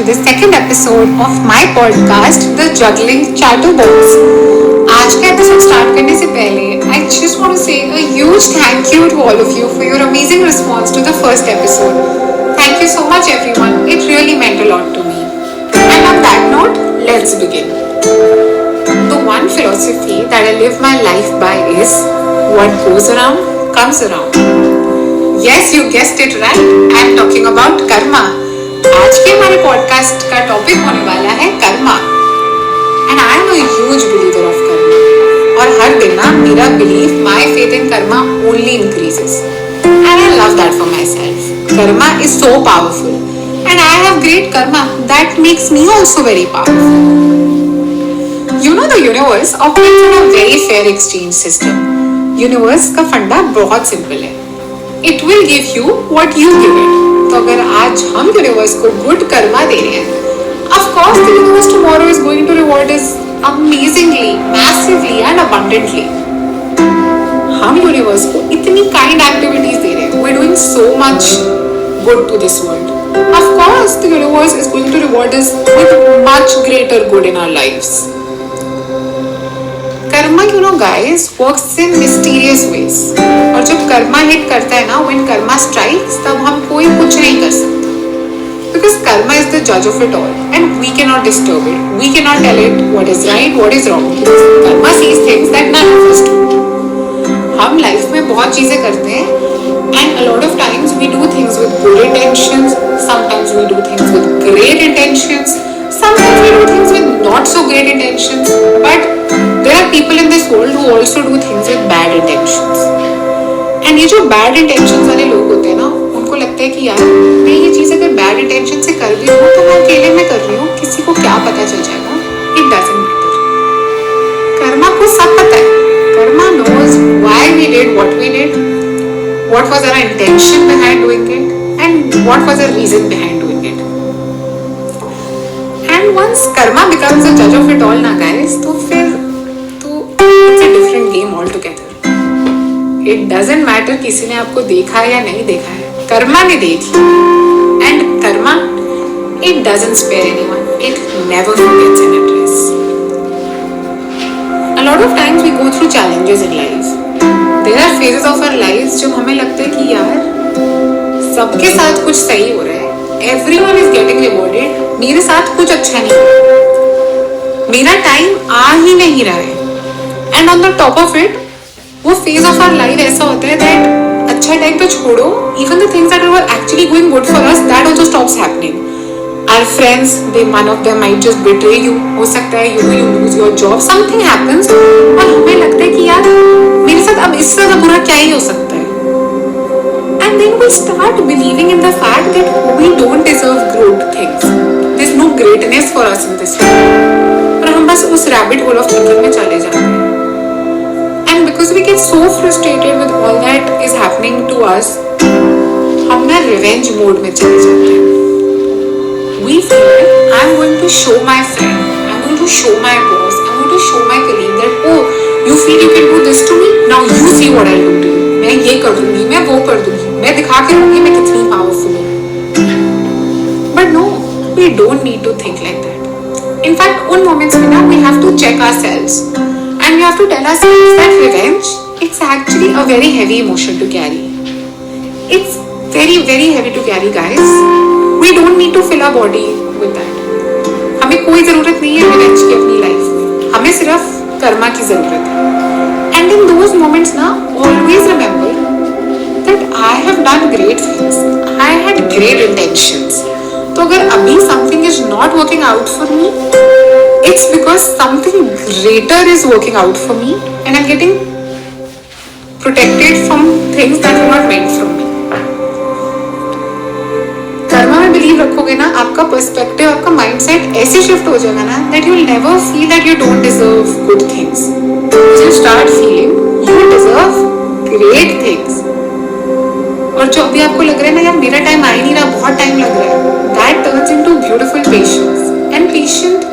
the second episode of my podcast, The Juggling Chatterbox. आज का episode start करने से पहले I just want to say a huge thank you to all of you for your amazing response to the first episode. Thank you so much everyone. It really meant a lot to me. And on that note, let's begin. The one philosophy that I live my life by is what goes around comes around. Yes, you guessed it right. I'm talking about karma. आज के हमारे podcast का topic होने वाला है Karma and I am a huge believer of Karma और हर दिन ना मेरा belief my faith in Karma only increases and I love that for my self. Karma is so powerful and I have great Karma that makes me also very powerful. You know the universe operates on a very fair exchange system. Universe का फंडा बहुत simple है. It will give you what you give it. तो अगर आज हम universe को good Karma दे रहे हैं, of course the universe tomorrow is going to reward us amazingly, massively and abundantly. हम यूनिवर्स को इतनी काइंड एक्टिविटीज दे रहे हैं. we're doing so much good to this world. Of course the universe is going to reward us with much greater good in our lives. Karma you know guys works in mysterious ways. और जब Karma hit करता है ना, when Karma strikes, तब हम कोई कुछ नहीं कर सकते. बिकॉज कर्मा इज द जज of it all and we can not disturb it. We can not tell it what is right what is wrong. Karma sees things that none of us do. हम life में बहुत चीजें करते हैं and a lot of times we do things with good intentions, sometimes we do things with great intentions, sometimes we do things with not so great intentions, but there are people in this world who also do things with bad intentions. And ये जो bad intentions वाले लोग होते हैं ना, उनको लगता है कि यार मैं ये चीज़ अगर bad intention से कर रही हूँ तो मैं अकेले में कर रही हूँ, किसी को क्या पता चल जाएगा. It doesn't matter. कर्मा को सब पता है. Karma knows why we did what we did, what was our intention behind doing it, and what was the reason behind doing it. And once karma becomes a judge of it all ना guys, तो फिर तो it's a different game altogether. It doesn't matter किसी ने आपको देखा या नहीं देखा है, कर्मा ने देख लिया. And karma, it doesn't spare anyone. It never forgets an address. A lot of times we go through challenges in life. There are phases of our lives जब हमें लगता है कि यार सबके साथ कुछ सही हो रहा है. Everyone is getting rewarded. मेरे साथ कुछ अच्छा नहीं है. मेरा टाइम आ ही नहीं रहा है. And on the top of it वो फेज ऑफ आवर लाइफ ऐसा होता है दैट अच्छा टाइम तो छोड़ो, even the things that were actually going good for us, that also stops happening. Our friends, they one of them might just betray you. हो सकता है you lose your job, something happens और हमें लगता है कि यार मेरे साथ अब इससे ज्यादा बुरा क्या ही हो सकता है. And then we start believing in the fact that we don't deserve good things. There's no greatness for us in this world. और हम बस उस rabbit hole of thinking में चले जाते हैं. And because we get so frustrated with all that is happening to us, हम ना revenge mode में चले जाते हैं. We feel I'm going to show my friend, I'm going to show my boss, I'm going to show my colleague that oh, you feel you can do this to me, now you see what I'll do to you. मैं ये कर दूंगी, मैं वो कर दूंगी, मैं दिखा के रहूंगी मैं कितनी पावरफुल हूँ. But no, we don't need to think like that. In fact उन मोमेंट्स में ना we have to check ourselves and we have to tell ourselves that revenge it's actually a very heavy emotion to carry. It's very very heavy to carry guys. We don't need to fill our body with that. हमें कोई जरूरत नहीं है revenge की अपनी life में. हमें सिर्फ कर्मा की जरूरत है. And in those moments ना always remember that I have done great things. I had great intentions. तो अगर अभी something is not working out for me, it's because something greater is working out for me and I'm getting protected from things that were not meant for me. Karma में believe रखोगे ना, आपका perspective, आपका mindset ऐसे shift हो जाएगा ना that you will never feel that you don't deserve good things. You start feeling you deserve great things. और जो अभी आपको लग रहा है ना यार मेरा टाइम आ ही नहीं रहा, बहुत टाइम लग रहा है, that turns into beautiful patience. And patient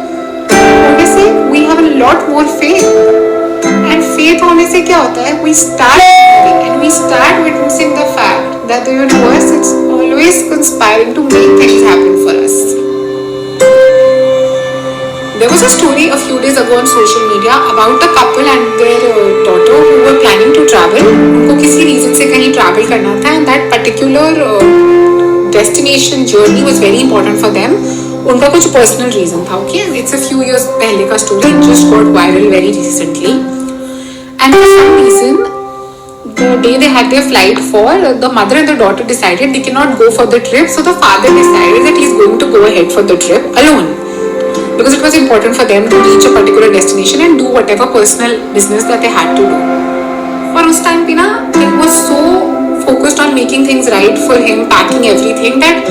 होने से we have a lot more faith. And faith होने से क्या होता है? We start believing and we start witnessing the fact that the universe is always conspiring to make things happen for us. There was a story a few days ago on social media about a couple and their daughter who were planning to travel. उनको किसी reason से कहीं travel करना था and that particular destination journey was very important for them. उनका कुछ personal reason था, okay? And it's a few years पहले का story. It just got viral very recently. And for some reason, the day they had their flight for, the mother and the daughter decided they cannot go for the trip. So the father decided that he's going to go ahead for the trip alone. Because it was important for them to reach a particular destination and do whatever personal business that they had to do. और उस time पे ना, he was so focused on making things right for him, packing everything, that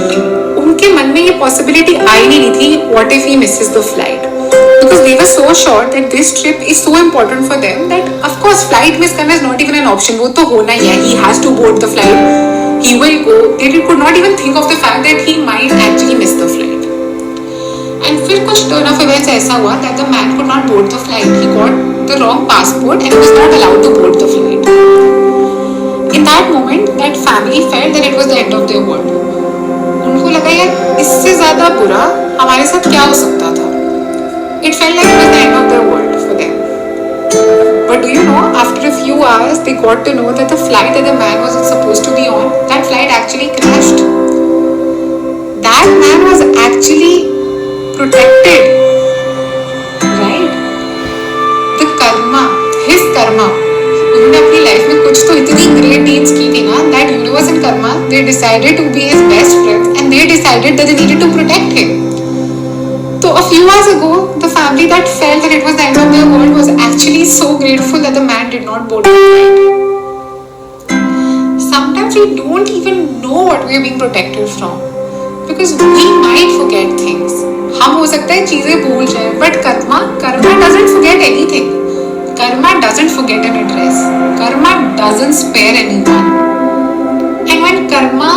उनके मन में ये possibility आई नहीं थी what if he misses the flight. Because they were so sure that this trip is so important for them that of course flight miss करना is not even an option. वो तो होना ही है. He has to board the flight. He will go. They could not even think of the fact that he might actually miss the flight. And फिर कुछ turn of events ऐसा हुआ that the man could not board the flight. He got the wrong passport and was not allowed to board the flight. In that moment, that family felt that it was the end of their world. उनको लगा यार इससे ज़्यादा बुरा हमारे साथ क्या हो सकता था. It felt like it was the end of their world for them. But do you know, after a few hours, they got to know that the flight that the man was supposed to be on, that flight actually crashed. That man was actually protected, right? The karma, his karma. उन्होंने अपनी life में कुछ तो इतनी great deeds की थी ना, that universe and karma, they decided to be his best friends and they decided that they needed to protect him. So a few hours ago, the family that felt that it was the end of their world was actually so grateful that the man did not board the flight. Sometimes we don't even know what we are being protected from because we might forget things. हम हो सकता है चीजें भूल जाए, but karma doesn't forget anything. Karma doesn't forget an address. Karma doesn't spare anyone. And when karma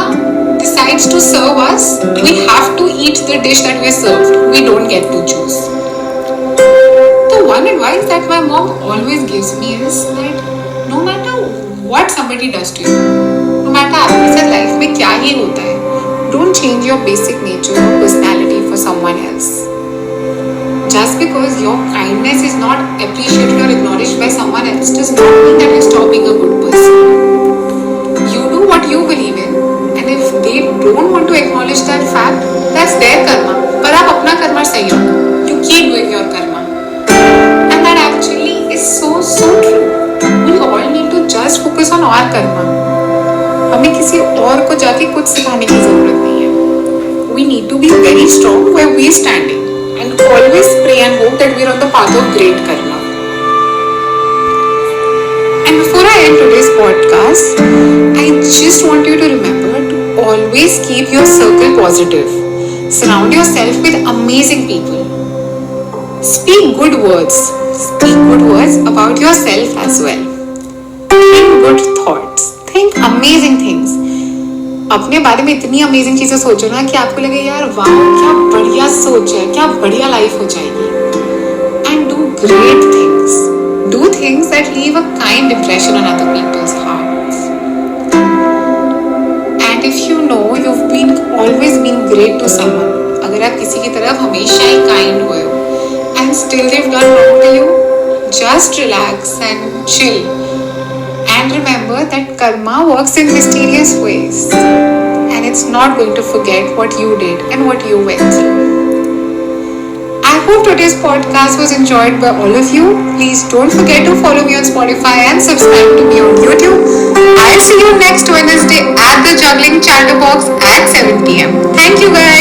decides to serve us, we have to eat the dish that we are served. We don't get to choose. The one advice that my mom always gives me is that no matter what somebody does to you, no matter आपके साथ life में क्या ही होता है, don't change your basic nature or personality for someone else. Just because your kindness is not appreciated or acknowledged by someone else does not mean that you stop being a good person. You do what you believe in, and if they don't want to acknowledge that fact, that's their karma. पर आप अपना कर्मा सही हो. You keep doing your karma, and that actually is so true. We all need to just focus on our karma. हमें किसी और को जाके कुछ सिखाने की जरूरत नहीं है. We need to be very strong where we are standing and always pray and hope that we are on the path of great karma. And before I end today's podcast, I just want you to remember to always keep your circle positive. Surround yourself with amazing people. Speak good words. Speak good words about yourself as well. Think good thoughts. Think amazing things. अपने बारे में इतनी amazing चीजें सोचो ना कि आपको लगे यार वाह क्या बढ़िया सोच है, क्या बढ़िया लाइफ हो जाएगी. And do great things. Do things that leave a kind impression on other people's hearts. And if you know you've always been great to someone, अगर आप किसी की तरफ हमेशा ही kind हुए हो, and still they've done wrong to you, just relax and chill. And remember that karma works in mysterious ways and it's not going to forget what you did and what you went through. I hope today's podcast was enjoyed by all of you. Please don't forget to follow me on Spotify and subscribe to me on YouTube. I'll see you next Wednesday at the Juggling Chatterbox at 7 p.m. Thank you guys.